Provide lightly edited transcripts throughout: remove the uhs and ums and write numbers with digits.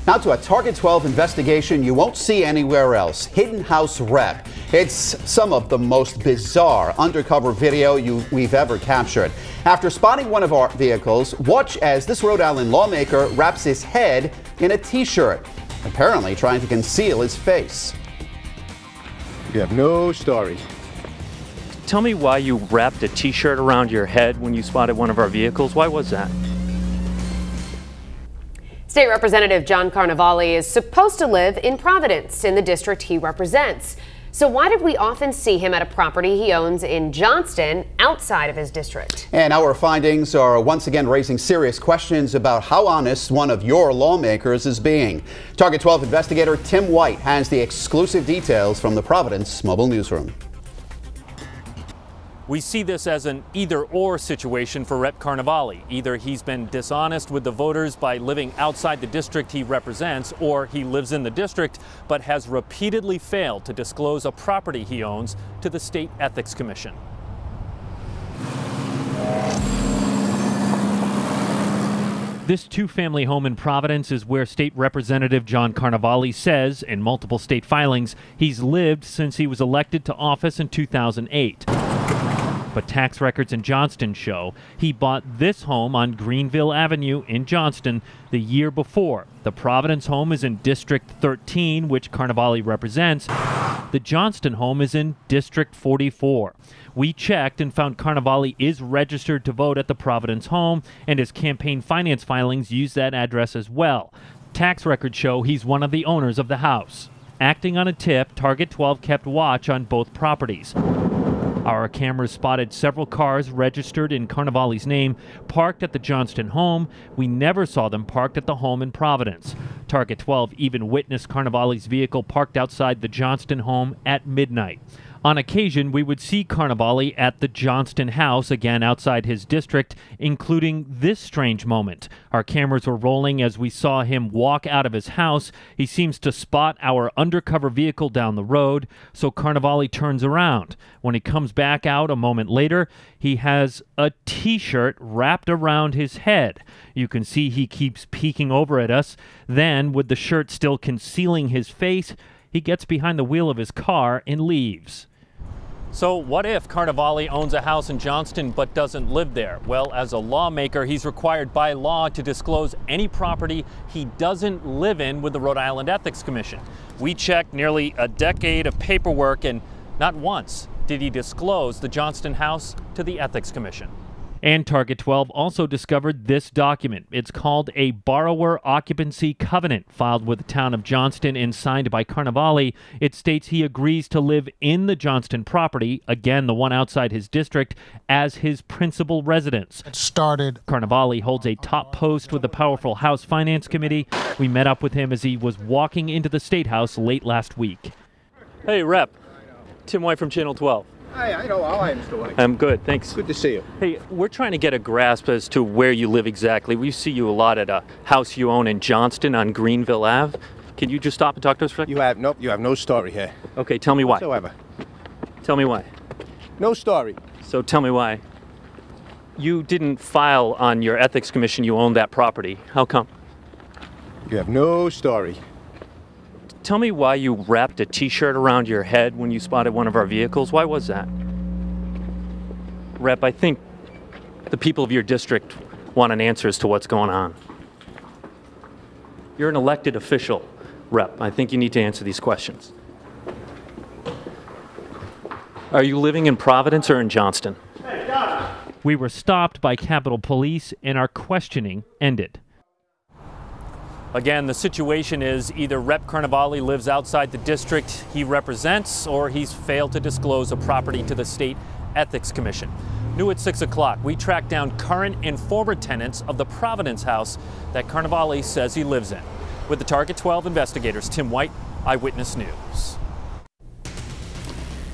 Now to a Target 12 investigation you won't see anywhere else. Hidden house rep. It's some of the most bizarre undercover video we've ever captured. After spotting one of our vehicles, watch as this Rhode Island lawmaker wraps his head in a t-shirt, apparently trying to conceal his face. You have no story. Tell me why you wrapped a t-shirt around your head when you spotted one of our vehicles. Why was that? State Representative John Carnevale is supposed to live in Providence, in the district he represents. So why did we often see him at a property he owns in Johnston, outside of his district? And our findings are once again raising serious questions about how honest one of your lawmakers is being. Target 12 investigator Tim White has the exclusive details from the Providence Mobile Newsroom. We see this as an either-or situation for Rep. Carnevale. Either he's been dishonest with the voters by living outside the district he represents, or he lives in the district but has repeatedly failed to disclose a property he owns to the State Ethics Commission. This two-family home in Providence is where State Representative John Carnevale says, in multiple state filings, he's lived since he was elected to office in 2008. But tax records in Johnston show he bought this home on Greenville Avenue in Johnston the year before. The Providence home is in District 13, which Carnevale represents. The Johnston home is in District 44. We checked and found Carnevale is registered to vote at the Providence home, and his campaign finance filings use that address as well. Tax records show he's one of the owners of the house. Acting on a tip, Target 12 kept watch on both properties. Our cameras spotted several cars registered in Carnevale's name parked at the Johnston home. We never saw them parked at the home in Providence. Target 12 even witnessed Carnevale's vehicle parked outside the Johnston home at midnight. On occasion, we would see Carnevale at the Johnston house, again outside his district, including this strange moment. Our cameras were rolling as we saw him walk out of his house. He seems to spot our undercover vehicle down the road, so Carnevale turns around. When he comes back out a moment later, he has a t-shirt wrapped around his head. You can see he keeps peeking over at us. Then, with the shirt still concealing his face, he gets behind the wheel of his car and leaves. So what if Carnevale owns a house in Johnston but doesn't live there? Well, as a lawmaker, he's required by law to disclose any property he doesn't live in with the Rhode Island Ethics Commission. We checked nearly a decade of paperwork, and not once did he disclose the Johnston house to the Ethics Commission. And Target 12 also discovered this document. It's called a Borrower Occupancy Covenant, filed with the town of Johnston and signed by Carnevale. It states he agrees to live in the Johnston property, again the one outside his district, as his principal residence. Carnevale holds a top post with the powerful House Finance Committee. We met up with him as he was walking into the State House late last week. Hey, Rep. Tim White from Channel 12. Hi, I know how I am, Mr. White. I'm good, thanks. Good to see you. Hey, we're trying to get a grasp as to where you live exactly. We see you a lot at a house you own in Johnston on Greenville Ave. Can you just stop and talk to us for a second? You have no story here. Okay, tell me why. Whatsoever. Tell me why. No story. So tell me why. You didn't file on your ethics commission you owned that property. How come? You have no story. Tell me why you wrapped a t-shirt around your head when you spotted one of our vehicles. Why was that? Rep, I think the people of your district want an answer as to what's going on. You're an elected official, Rep. I think you need to answer these questions. Are you living in Providence or in Johnston? We were stopped by Capitol Police and our questioning ended. Again, the situation is either Rep. Carnevale lives outside the district he represents, or he's failed to disclose a property to the State Ethics Commission. New at 6 o'clock, we tracked down current and former tenants of the Providence house that Carnevale says he lives in. With the Target 12 investigators, Tim White, Eyewitness News.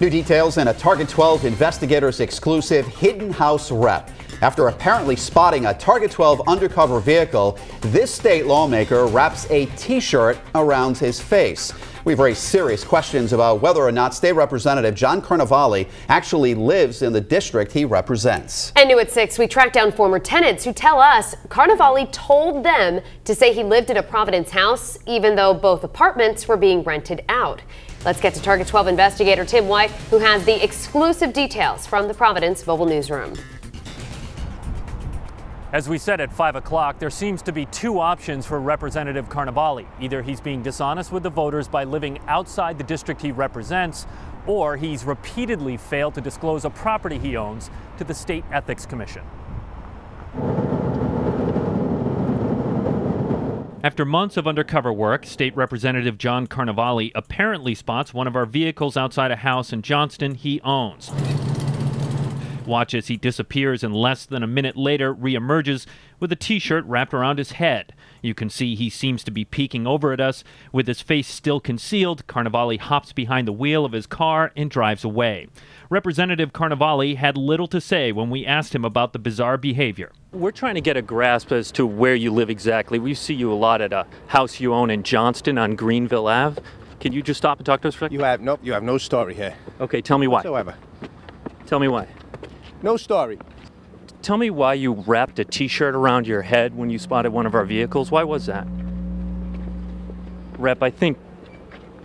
New details in a Target 12 investigators exclusive hidden house rep. After apparently spotting a Target 12 undercover vehicle, this state lawmaker wraps a t-shirt around his face. We've raised serious questions about whether or not State Representative John Carnevale actually lives in the district he represents. And new at 6, we tracked down former tenants who tell us Carnevale told them to say he lived in a Providence house, even though both apartments were being rented out. Let's get to Target 12 investigator Tim White, who has the exclusive details from the Providence Mobile Newsroom. As we said at 5 o'clock, there seems to be two options for Representative Carnevale. Either he's being dishonest with the voters by living outside the district he represents, or he's repeatedly failed to disclose a property he owns to the State Ethics Commission. After months of undercover work, State Representative John Carnevale apparently spots one of our vehicles outside a house in Johnston he owns. Watch as he disappears and less than a minute later reemerges with a t-shirt wrapped around his head. You can see he seems to be peeking over at us. With his face still concealed, Carnevale hops behind the wheel of his car and drives away. Representative Carnevale had little to say when we asked him about the bizarre behavior. We're trying to get a grasp as to where you live exactly. We see you a lot at a house you own in Johnston on Greenville Ave. Can you just stop and talk to us for a second? You have no story here. Okay, tell me why. Whatsoever. Tell me why. No story. Tell me why you wrapped a t-shirt around your head when you spotted one of our vehicles. Why was that? Rep, I think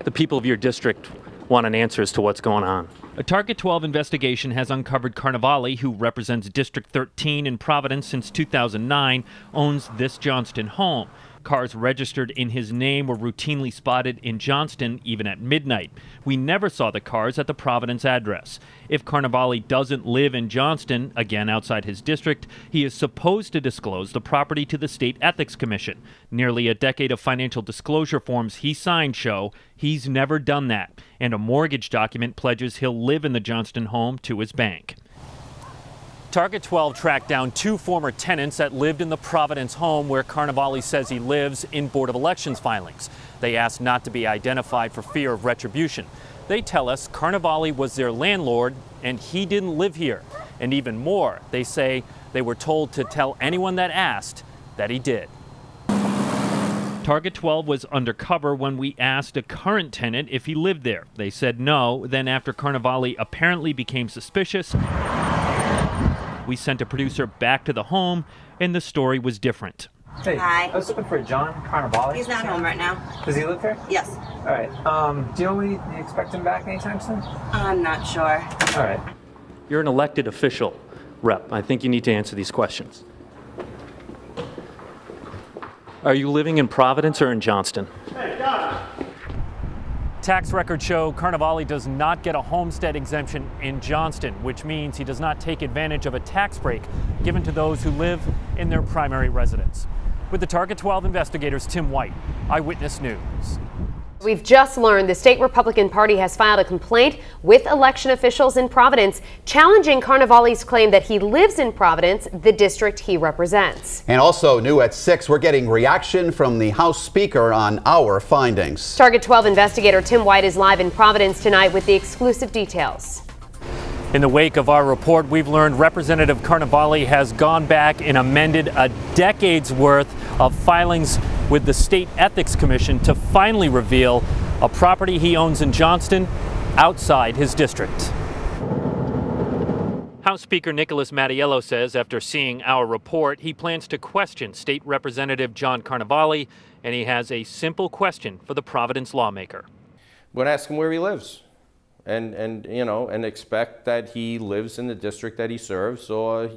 the people of your district want an answer as to what's going on. A Target 12 investigation has uncovered Carnevale, who represents District 13 in Providence since 2009, owns this Johnston home. Cars registered in his name were routinely spotted in Johnston, even at midnight. We never saw the cars at the Providence address. If Carnevale doesn't live in Johnston, again outside his district, he is supposed to disclose the property to the State Ethics Commission. Nearly a decade of financial disclosure forms he signed show he's never done that, and a mortgage document pledges he'll live in the Johnston home to his bank. Target 12 tracked down two former tenants that lived in the Providence home where Carnevale says he lives in Board of Elections filings. They asked not to be identified for fear of retribution. They tell us Carnevale was their landlord and he didn't live here. And even more, they say they were told to tell anyone that asked that he did. Target 12 was undercover when we asked a current tenant if he lived there. They said no. Then after Carnevale apparently became suspicious, we sent a producer back to the home, and the story was different. Hey, Hi. I was looking for John Carnevale. He's not home right now. Does he live here? Yes. All right. Do you know when you expect him back anytime soon? I'm not sure. All right. You're an elected official, Rep. I think you need to answer these questions. Are you living in Providence or in Johnston? Hey, John. Tax records show Carnevale does not get a homestead exemption in Johnston, which means he does not take advantage of a tax break given to those who live in their primary residence. With the Target 12 investigators, Tim White, Eyewitness News. We've just learned the state Republican Party has filed a complaint with election officials in Providence challenging Carnevale's claim that he lives in Providence, the district he represents. And also new at 6, we're getting reaction from the House Speaker on our findings. Target 12 investigator Tim White is live in Providence tonight with the exclusive details. In the wake of our report, we've learned Representative Carnevale has gone back and amended a decade's worth of filings with the State Ethics Commission to finally reveal a property he owns in Johnston outside his district. House Speaker Nicholas Mattiello says after seeing our report, he plans to question State Representative John Carnevale, and he has a simple question for the Providence lawmaker. I'm going to ask him where he lives. And expect that he lives in the district that he serves. Or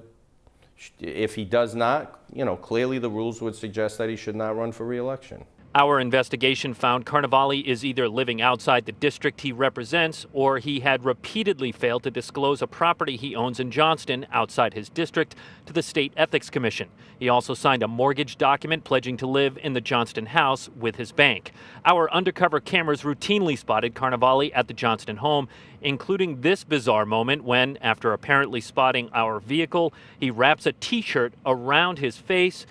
if he does not, clearly the rules would suggest that he should not run for re-election. Our investigation found Carnevale is either living outside the district he represents or he had repeatedly failed to disclose a property he owns in Johnston outside his district to the State Ethics Commission. He also signed a mortgage document pledging to live in the Johnston house with his bank. Our undercover cameras routinely spotted Carnevale at the Johnston home, including this bizarre moment when, after apparently spotting our vehicle, he wraps a t-shirt around his face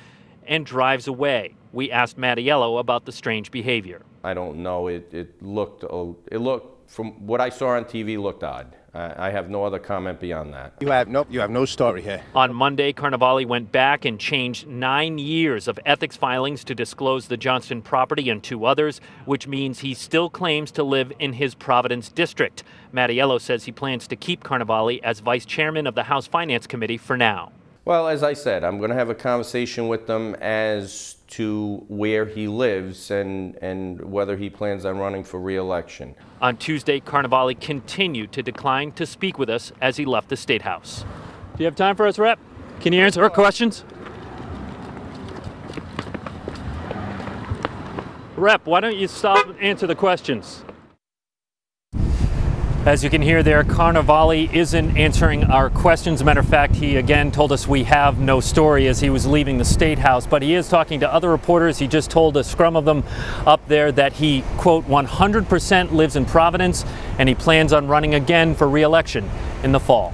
and drives away. We asked Mattiello about the strange behavior. I don't know. It looked from what I saw on TV looked odd. I have no other comment beyond that. You have no story here. On Monday, Carnevale went back and changed 9 years of ethics filings to disclose the Johnston property and 2 others, which means he still claims to live in his Providence district. Mattiello says he plans to keep Carnevale as vice chairman of the House Finance Committee for now. Well, as I said, I'm going to have a conversation with them as to where he lives and whether he plans on running for re-election. On Tuesday, Carnevale continued to decline to speak with us as he left the State House. Do you have time for us, Rep? Can you answer our questions? Rep, why don't you stop and answer the questions? As you can hear there, Carnevale isn't answering our questions. As a matter of fact, he again told us we have no story as he was leaving the State House, but he is talking to other reporters. He just told a scrum of them up there that he, quote, 100% lives in Providence and he plans on running again for re-election in the fall.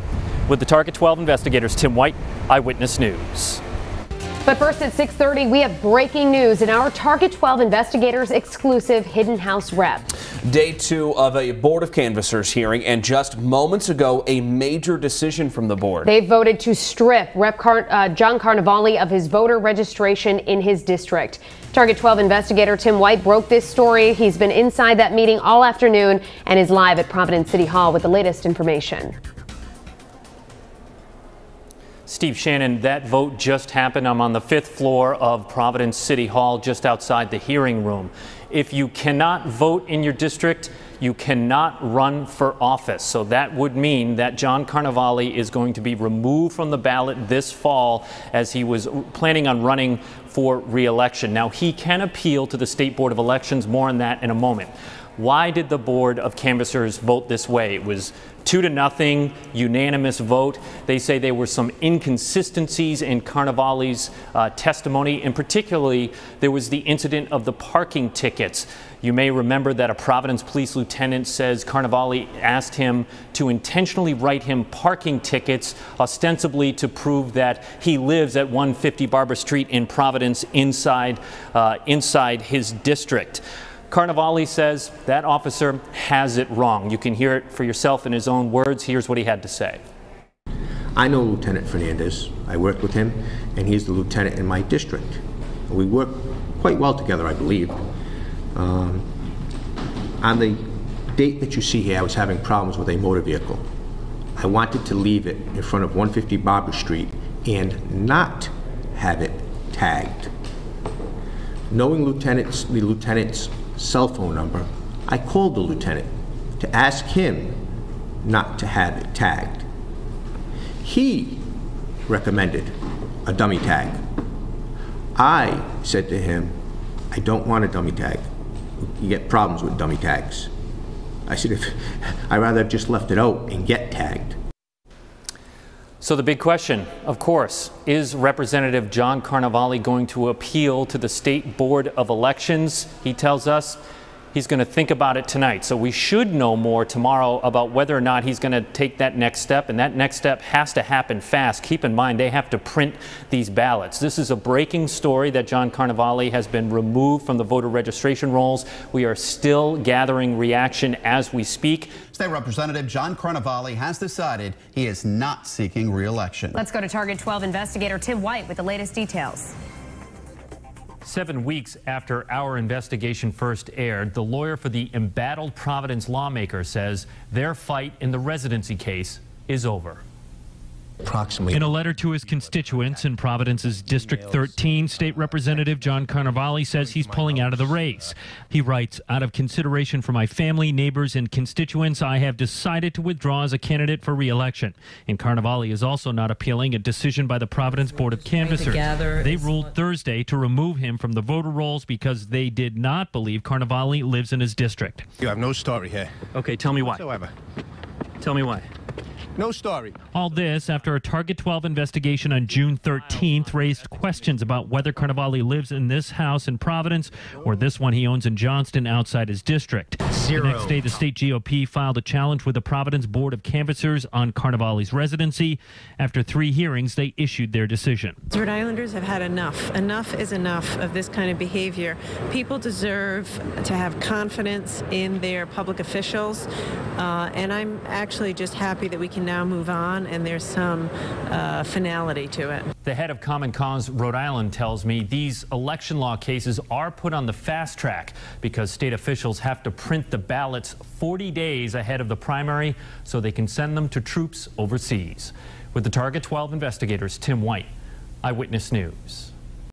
With the Target 12 investigators, Tim White, Eyewitness News. But first at 6:30, we have breaking news in our Target 12 investigators exclusive Hidden House Rep. Day 2 of a Board of Canvassers hearing, and just moments ago, a major decision from the board. They voted to strip Rep. John Carnevale of his voter registration in his district. Target 12 investigator Tim White broke this story. He's been inside that meeting all afternoon and is live at Providence City Hall with the latest information. Steve Shannon, that vote just happened. I'm on the 5th floor of Providence City Hall, just outside the hearing room. If you cannot vote in your district, you cannot run for office. So that would mean that John Carnevale is going to be removed from the ballot this fall as he was planning on running for re-election. Now, he can appeal to the State Board of Elections. More on that in a moment. Why did the Board of Canvassers vote this way? It was 2-0, unanimous vote. They say there were some inconsistencies in Carnevale's testimony, and particularly there was the incident of the parking tickets. You may remember that a Providence police lieutenant says Carnevale asked him to intentionally write him parking tickets, ostensibly to prove that he lives at 150 Barbara Street in Providence inside his district. Carnevale says that officer has it wrong. You can hear it for yourself in his own words. Here's what he had to say. I know Lieutenant Fernandez. I worked with him, and he's the lieutenant in my district. We work quite well together, I believe. On the date that you see here, I was having problems with a motor vehicle. I wanted to leave it in front of 150 Barbara Street and not have it tagged. Knowing the lieutenant's cell phone number, I called the lieutenant to ask him not to have it tagged. He recommended a dummy tag. I said to him, I don't want a dummy tag. You get problems with dummy tags. I said, I'd rather have just left it out and get tagged. So the big question, of course, is Representative John Carnevale going to appeal to the State Board of Elections? He tells us he's going to think about it tonight. So we should know more tomorrow about whether or not he's going to take that next step, and that next step has to happen fast. Keep in mind, they have to print these ballots. This is a breaking story that John Carnevale has been removed from the voter registration rolls. We are still gathering reaction as we speak. State Representative John Carnevale has decided he is not seeking re-election. Let's go to Target 12 investigator Tim White with the latest details. 7 weeks after our investigation first aired, the lawyer for the embattled Providence lawmaker says their fight in the residency case is over. In a letter to his constituents in Providence's District 13, State Representative John Carnevale says he's pulling out of the race. He writes, out of consideration for my family, neighbors, and constituents, I have decided to withdraw as a candidate for re-election. And Carnevale is also not appealing a decision by the Providence Board of Canvassers. They ruled Thursday to remove him from the voter rolls because they did not believe Carnevale lives in his district. You have no story here. Okay, tell me why. Whatsoever. Tell me why. No story. All this after a Target 12 investigation on June 13th raised questions about whether Carnevale lives in this house in Providence or this one he owns in Johnston outside his district. The next day, the state GOP filed a challenge with the Providence Board of Canvassers on Carnevale's residency. After 3 hearings, they issued their decision. Rhode Islanders have had enough. Enough is enough of this kind of behavior. People deserve to have confidence in their public officials, and I'm actually just happy that we can now move on and there's some finality to it. The head of Common Cause Rhode Island tells me these election law cases are put on the fast track because state officials have to print the ballots 40 days ahead of the primary so they can send them to troops overseas. With the Target 12 investigators, Tim White, Eyewitness News.